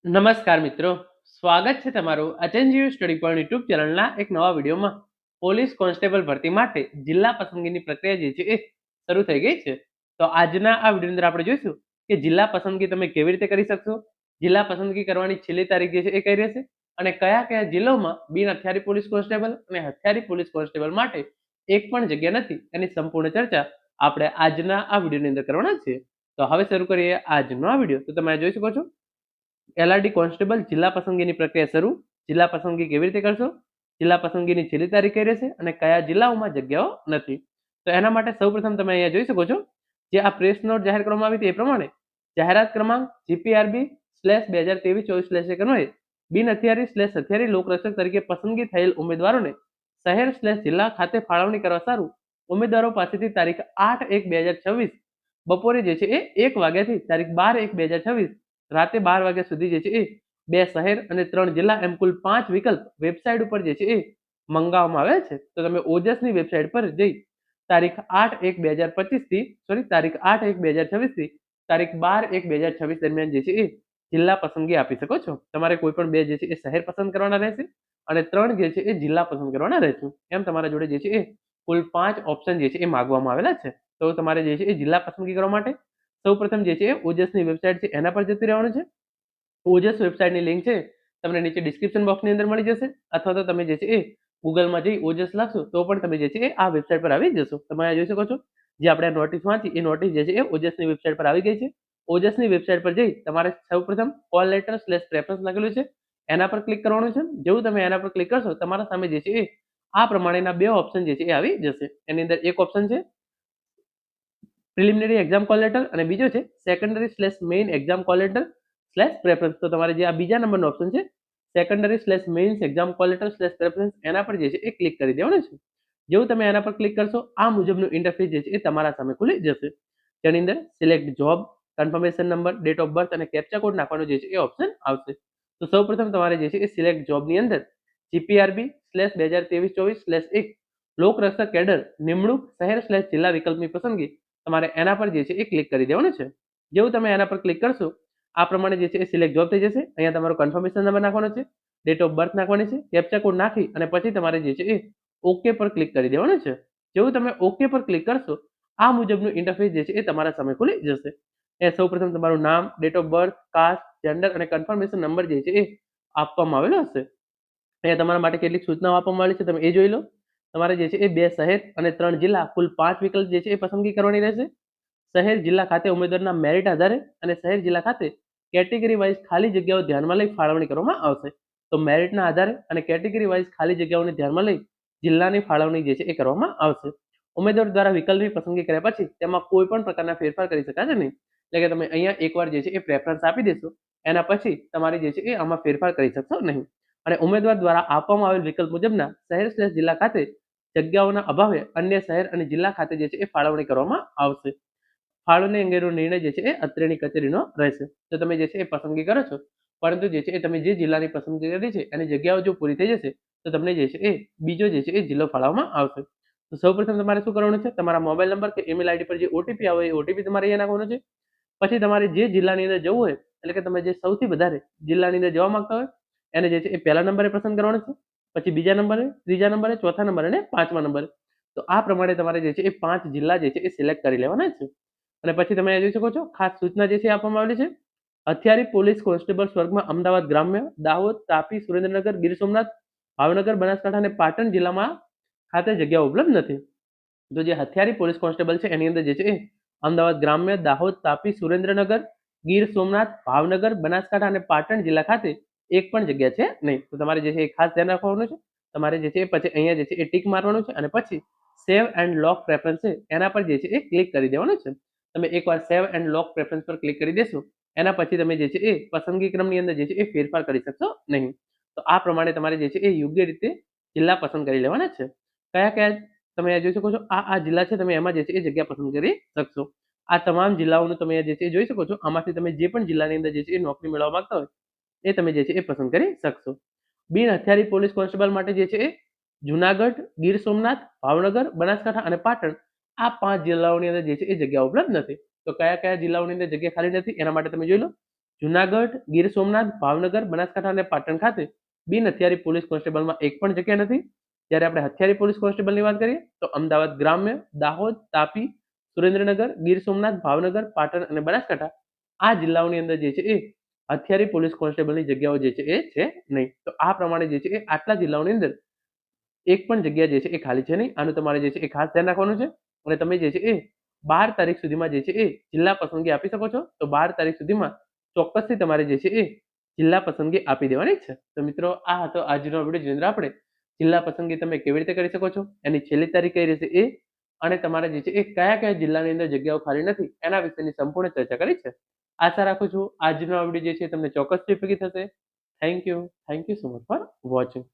નમસ્કાર મિત્રો, સ્વાગત છે તમારું અચેન્જીવ સ્ટડી પોઈન્ટ યુટ્યુબ ચેનલના એક નવા વિડીયોમાં. પોલીસ કોન્સ્ટેબલ ભરતી માટે જિલ્લા પસંદગીની પ્રક્રિયા જે છે એ શરૂ થઈ ગઈ છે. તો આજના આ વિડીયોની અંદર આપણે જોઈશું કે જિલ્લા પસંદગી તમે કેવી રીતે કરી શકશો, જિલ્લા પસંદગી કરવાની છેલ્લી તારીખ જે છે એ કઈ રહેશે, અને કયા કયા જિલ્લાઓમાં બિન હથિયારી પોલીસ કોન્સ્ટેબલ અને હથિયારી પોલીસ કોન્સ્ટેબલ માટે એક પણ જગ્યા નથી, એની સંપૂર્ણ ચર્ચા આપણે આજના આ વિડીયોની અંદર કરવાના છીએ. તો હવે શરૂ કરીએ આજનો આ વિડીયો. તો તમે જોઈ શકો છો એલઆરડી કોન્સ્ટેબલ જિલ્લા પસંદગીની પ્રક્રિયા શરૂ. જિલ્લા પસંદગી કેવી રીતે કરશો, જિલ્લા પસંદગીની છેલ્લી તારીખ કઈ રહેશે અને કયા જિલ્લાઓમાં જગ્યાઓ નથી. તો એના માટે સૌપ્રથમ તમે અહીંયા જોઈ શકો છો જે આ પ્રેસ નોટ જાહેર કરવામાં આવી હતી એ પ્રમાણે જાહેરાત ક્રમાંક GPRB/2023-24 અન્વયે બિન હથિયારી હથિયારી લોકરક્ષક તરીકે પસંદગી થયેલ ઉમેદવારોને શહેર જિલ્લા ખાતે ફાળવણી કરવા સારું ઉમેદવારો પાસેથી તારીખ 8/1/2026 બપોરે જે છે એ 1 વાગ્યાથી તારીખ 12/1/2026 રાતે 12 વાગ્યા સુધી જે છે એ 2 શહેર અને 3 જિલ્લા એમ કુલ 5 વિકલ્પ વેબસાઇટ ઉપર જે છે એ મંગાવવામાં આવે છે. તો તમે ઓજસની વેબસાઇટ પર જઈ તારીખ 8/1/2025 થી તારીખ 8/1/2026 થી તારીખ 12/1/2026 દરમિયાન જે છે એ જિલ્લા પસંદગી આપી શકો છો. તમારે કોઈ પણ બે જે છે એ શહેર પસંદ કરવાના રહેશે અને 3 જે છે એ જિલ્લા પસંદ કરવાના રહેશે. એમ તમારા જોડે જે છે એ કુલ 5 ઓપ્શન જે છે એ માંગવામાં આવેલા છે. તો તમારે જે છે એ જિલ્લા પસંદગી કરવા માટે સૌપ્રથમ જે છે એ ઓજસની વેબસાઇટ છે એના પર જતું રહેવાનું છે. ઓજસ વેબસાઇટની લિંક છે તમને નીચે ડિસ્ક્રિપ્શન બોક્સની અંદર મળી જશે, અથવા તો તમે જે છે એ ગૂગલમાં જઈ ઓજસ લખશો તો પણ તમે જે છે એ આ વેબસાઇટ પર આવી જશો. તમે જોઈ શકો છો જે આપણે નોટિસ વાંચી એ નોટિસ જે છે એ ઓજસની વેબસાઇટ પર આવી ગઈ છે. ઓજસની વેબસાઇટ પર જઈ તમારે સૌપ્રથમ કોલ લેટર/પ્રેફરન્સ લખેલું છે એના પર ક્લિક કરવાનું છે. જેવું તમે એના પર ક્લિક કરશો તમારા સામે જે છે એ આ પ્રમાણેના બે ઓપ્શન જે છે એ આવી જશે. એની અંદર એક ઓપ્શન છે પ્રિલિમિનરી એક્ઝામ કોલ લેટર અને બીજો છે સેકન્ડરી/મેઇન એક્ઝામ કોલ લેટર/પ્રેફરન્સ. તો તમારે જે આ બીજા નંબરનો ઓપ્શન છે સેકન્ડરી/મેઇન્સ એક્ઝામ કોલ લેટર/પ્રેફરન્સ એના પર જે છે એ ક્લિક કરી દેવાનું છે. જેવું તમે એના પર ક્લિક કરશો આ મુજબનું ઇન્ટરફેસ જે છે એ તમારા સામે ખુલી જશે. તેની અંદર select job, confirmation number, date of birth અને કેપ્ચા કોડ નાખવાનો જે છે એ ઓપ્શન આવશે. તો સૌપ્રથમ તમારે જે છે એ સિલેક્ટ જોબની અંદર GPRB/2023-24/1 લોકરક્ષક કેડર નિમણૂક શહેર/જિલ્લા વિકલ્પની પસંદગી તમારે એના પર જે છે એ ક્લિક કરી દેવાનું છે. જેવું તમે એના પર ક્લિક કરશો આ પ્રમાણે જે છે એ સિલેક્ટ જોબ થઈ જશે. અહીંયા તમારો કન્ફર્મેશન નંબર નાખવાનો છે, ડેટ ઓફ બર્થ નાખવાની છે, કેપ્ચા કોડ નાખી અને પછી તમારે જે છે એ ઓકે પર ક્લિક કરી દેવાનું છે. જેવું તમે ઓકે પર ક્લિક કરશો આ મુજબનું ઇન્ટરફેસ જે છે એ તમારા સામે ખુલી જશે. એ સૌપ્રથમ તમારું નામ, date of birth, caste, gender અને કન્ફર્મેશન નંબર જે છે એ આપવામાં આવેલો હશે. અહીંયા તમારા માટે કેટલીક સૂચનાઓ આપવામાં આવી છે તમે એ જોઈ લો. તમારે જે છે એ 2 શહેર અને 3 જિલ્લા કુલ 5 વિકલ્પ જે છે એ પસંદગી કરવાની રહેશે. શહેર જિલ્લા ખાતે ઉમેદવારના મેરિટ આધારે અને શહેર જિલ્લા ખાતે કેટેગરી વાઇઝ ખાલી જગ્યાઓ ધ્યાનમાં લઈ ફાળવણી કરવામાં આવશે. તો મેરિટના આધારે અને કેટેગરી વાઇઝ ખાલી જગ્યાઓને ધ્યાનમાં લઈ જિલ્લાની ફાળવણી જે છે એ કરવામાં આવશે. ઉમેદવાર દ્વારા વિકલ્પની પસંદગી કર્યા પછી તેમાં કોઈ પણ પ્રકારના ફેરફાર કરી શકાશે નહીં. એટલે કે તમે અહીંયા એકવાર જે છે એ પ્રેફરન્સ આપી દેશો એના પછી તમારે જે છે એ આમાં ફેરફાર કરી શકશો નહીં. અને ઉમેદવાર દ્વારા આપવામાં આવેલ વિકલ્પ મુજબના શહેર/જિલ્લા ખાતે જગ્યાઓના અભાવે અન્ય શહેર અને જિલ્લા ખાતે જે છે એ ફાળવણી કરવામાં આવશે. ફાળવણી અંગેનો નિર્ણય જે છે એ અત્રેની કચેરીનો રહેશે. તો તમે જે છે એ પસંદગી કરો છો, પરંતુ જે છે એ તમે જે જિલ્લાની પસંદગી કરી છે એની જગ્યાઓ જો પૂરી થઈ જશે તો તમને જે છે એ બીજો જે છે એ જિલ્લો ફાળવવામાં આવશે. તો સૌપ્રથમ તમારે શું કરવાનું છે, તમારા મોબાઈલ નંબર કે ઈમેલ આઈડી પર જે ઓટીપી આવે એ ઓટીપી તમારે અહીંયા નાખવાનો છે. પછી તમારે જે જિલ્લાની અંદર જવું હોય એટલે કે તમે જે સૌથી વધારે જિલ્લાની અંદર જવા માંગતા હોય એને જે છે એ પહેલા નંબરે પસંદ કરવાનું છે, પછી બીજા નંબરે, ત્રીજા નંબરે, ચોથા નંબરે અને 5મા નંબરે. તો આ પ્રમાણે તમારે જે છે એ 5 જિલ્લા જે છે એ સિલેક્ટ કરી લેવાના છે. અને પછી તમે જોઈ શકો છો ખાસ સૂચના જે છે આપવામાં આવેલી છે. હથિયારી પોલીસ કોન્સ્ટેબલ્સ વર્ગમાં અમદાવાદ ગ્રામ્ય, દાહોદ, તાપી, સુરેન્દ્રનગર, ગીર સોમનાથ, ભાવનગર, બનાસકાંઠા અને પાટણ જિલ્લામાં ખાતે જગ્યા ઉપલબ્ધ નથી. તો જે હથિયારી પોલીસ કોન્સ્ટેબલ છે એની અંદર જે છે એ અમદાવાદ ગ્રામ્ય, દાહોદ, તાપી, સુરેન્દ્રનગર, ગીર સોમનાથ, ભાવનગર, બનાસકાંઠા અને પાટણ જિલ્લા ખાતે એક પણ જગ્યા છે નહીં. તો તમારે જે છે એ ખાસ ધ્યાન રાખવાનું છે. તમારે જે છે પછી અહીંયા જે છે એ ટીક મારવાનું છે અને પછી સેવ એન્ડ લોક પ્રેફરન્સ છે એના પર જે છે એ ક્લિક કરી દેવાનું છે. તમે એકવાર સેવ એન્ડ લોક પ્રેફરન્સ પર ક્લિક કરી દેશો એના પછી તમે જે છે એ પસંદગી ક્રમની અંદર જે છે એ ફેરફાર કરી શકશો નહીં. તો આ પ્રમાણે તમારે જે છે એ યોગ્ય રીતે જિલ્લા પસંદ કરી લેવાના છે. કયા કયા તમે જોઈ શકો છો આ જિલ્લા છે તમે એમાં જે છે એ જગ્યા પસંદ કરી શકશો. આ તમામ જિલ્લાઓનું તમે જે છે એ જોઈ શકો છો. આમાંથી તમે જે પણ જિલ્લાની અંદર જે છે એ નોકરી મેળવવા માંગતા હોય એ તમે જે છે એ પસંદ કરી શકશો. બિન હથિયારી પોલીસ કોન્સ્ટેબલ માટે જે છે એ જુનાગઢ, ગીર સોમનાથ, ભાવનગર, બનાસકાંઠા અને પાટણ આ 5 જિલ્લાઓની અંદર જે છે એ જગ્યા ઉપલબ્ધ નથી. તો કયા કયા જિલ્લાઓની અંદર જગ્યા ખાલી નથી એના માટે તમે જોઈ લો. જુનાગઢ, ગીર સોમનાથ, ભાવનગર, બનાસકાંઠા અને પાટણ ખાતે બિન હથિયારી પોલીસ કોન્સ્ટેબલમાં એક પણ જગ્યા નથી. જ્યારે આપણે હથિયારી પોલીસ કોન્સ્ટેબલની વાત કરીએ તો અમદાવાદ ગ્રામ્ય, દાહોદ, તાપી, સુરેન્દ્રનગર, ગીર સોમનાથ, ભાવનગર, પાટણ અને બનાસકાંઠા આ જિલ્લાઓની અંદર જે છે એ હથિયારી પોલીસ કોન્સ્ટેબલની જગ્યાઓ જે છે એ છે નહીં. તો આ પ્રમાણે જે છે એ આટલા જિલ્લાઓની અંદર એક પણ જગ્યા જે છે એ ખાલી છે નહીં. આનું તમારે જે છે એ ખાસ ધ્યાન રાખવાનું છે. અને તમે જે છે એ 12 તારીખ સુધીમાં જે છે એ જિલ્લા પસંદગી આપી શકો છો. તો 12 તારીખ સુધીમાં ચોક્કસથી તમારે જે છે એ જિલ્લા પસંદગી આપી દેવાની છે. તો મિત્રો આ હતો આજનો વિડીયો, જેની અંદર આપણે જિલ્લા પસંદગી તમે કેવી રીતે કરી શકો છો, એની છેલ્લી તારીખ કઈ રહેશે એ, અને તમારે જે છે એ કયા કયા જિલ્લાની અંદર જગ્યાઓ ખાલી નથી એના વિશેની સંપૂર્ણ ચર્ચા કરી છે. આશા રાખું છું આજનો આ વિડીયો જે છે તમને ચોક્કસથી ઉપયોગી થશે. Thank you so much for watching.